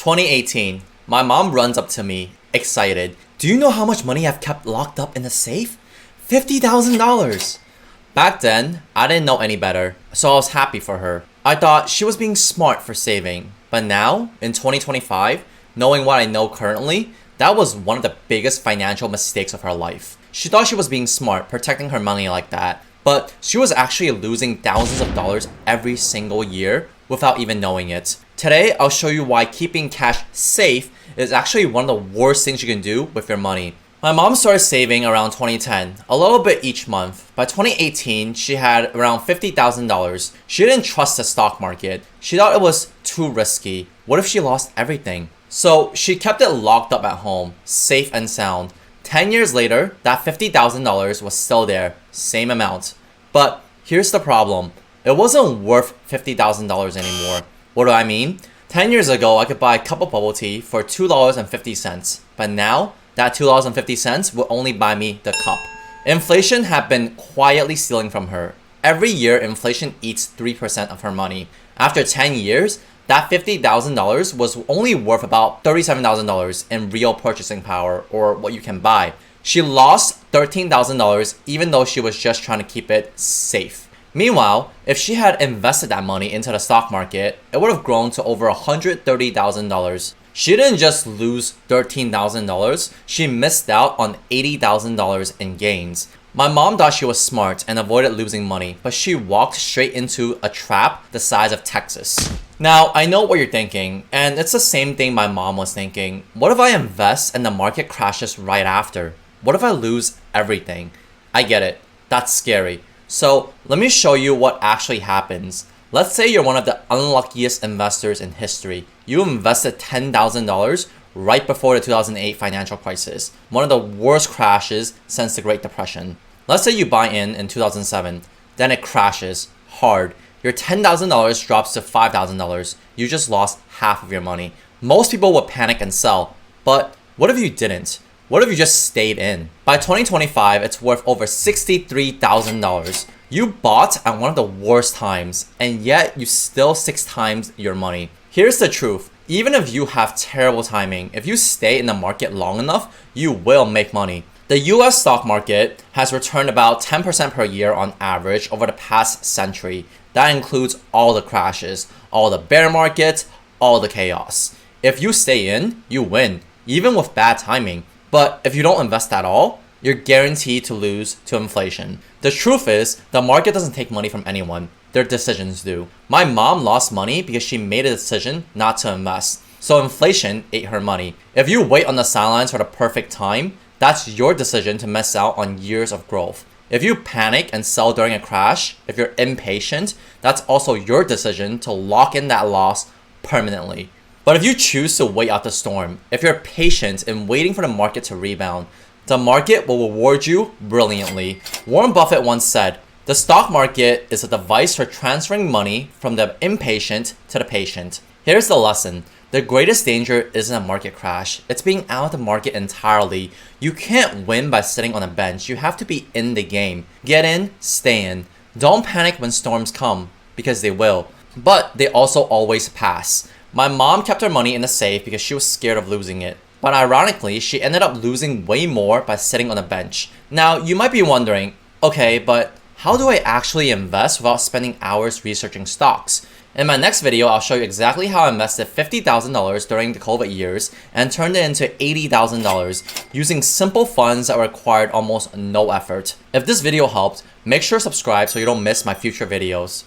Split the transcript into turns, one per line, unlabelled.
2018. My mom runs up to me, excited. Do you know how much money I've kept locked up in the safe? $50,000. Back then, I didn't know any better, so I was happy for her. I thought she was being smart for saving. But now, in 2025, knowing what I know currently, that was one of the biggest financial mistakes of her life. She thought she was being smart, protecting her money like that, but she was actually losing thousands of dollars every single year without even knowing it. Today, I'll show you why keeping cash safe is actually one of the worst things you can do with your money. My mom started saving around 2010, a little bit each month. By 2018, she had around $50,000. She didn't trust the stock market. She thought it was too risky. What if she lost everything? So she kept it locked up at home, safe and sound. 10 years later, that $50,000 was still there, same amount. But here's the problem. It wasn't worth $50,000 anymore. What do I mean? 10 years ago, I could buy a cup of bubble tea for $2.50. But now, that $2.50 will only buy me the cup. Inflation had been quietly stealing from her. Every year, inflation eats 3% of her money. After 10 years, that $50,000 was only worth about $37,000 in real purchasing power, or what you can buy. She lost $13,000 even though she was just trying to keep it safe. Meanwhile, if she had invested that money into the stock market, it would have grown to over $130,000. She didn't just lose $13,000, she missed out on $80,000 in gains. My mom thought she was smart and avoided losing money, but she walked straight into a trap the size of Texas. Now, I know what you're thinking, and it's the same thing my mom was thinking. What if I invest and the market crashes right after? What if I lose everything? I get it. That's scary. So let me show you what actually happens. Let's say you're one of the unluckiest investors in history. You invested $10,000 right before the 2008 financial crisis, one of the worst crashes since the Great Depression. Let's say you buy in 2007, then it crashes hard. Your $10,000 drops to $5,000. You just lost half of your money. Most people would panic and sell, but what if you didn't? What if you just stayed in? By 2025, it's worth over $63,000. You bought at one of the worst times, and yet you still 6 times your money. Here's the truth. Even if you have terrible timing, if you stay in the market long enough, you will make money. The US stock market has returned about 10% per year on average over the past century. That includes all the crashes, all the bear markets, all the chaos. If you stay in, you win, even with bad timing. But if you don't invest at all, you're guaranteed to lose to inflation. The truth is, the market doesn't take money from anyone. Their decisions do. My mom lost money because she made a decision not to invest. So inflation ate her money. If you wait on the sidelines for the perfect time, that's your decision to miss out on years of growth. If you panic and sell during a crash, if you're impatient, that's also your decision to lock in that loss permanently. But if you choose to wait out the storm, if you're patient in waiting for the market to rebound, the market will reward you brilliantly. Warren Buffett once said, "The stock market is a device for transferring money from the impatient to the patient." Here's the lesson. The greatest danger isn't a market crash. It's being out of the market entirely. You can't win by sitting on a bench. You have to be in the game. Get in, stay in. Don't panic when storms come, because they will. But they also always pass. My mom kept her money in the safe because she was scared of losing it. But ironically, she ended up losing way more by sitting on a bench. Now, you might be wondering, okay, but how do I actually invest without spending hours researching stocks? In my next video, I'll show you exactly how I invested $50,000 during the COVID years and turned it into $80,000 using simple funds that required almost no effort. If this video helped, make sure to subscribe so you don't miss my future videos.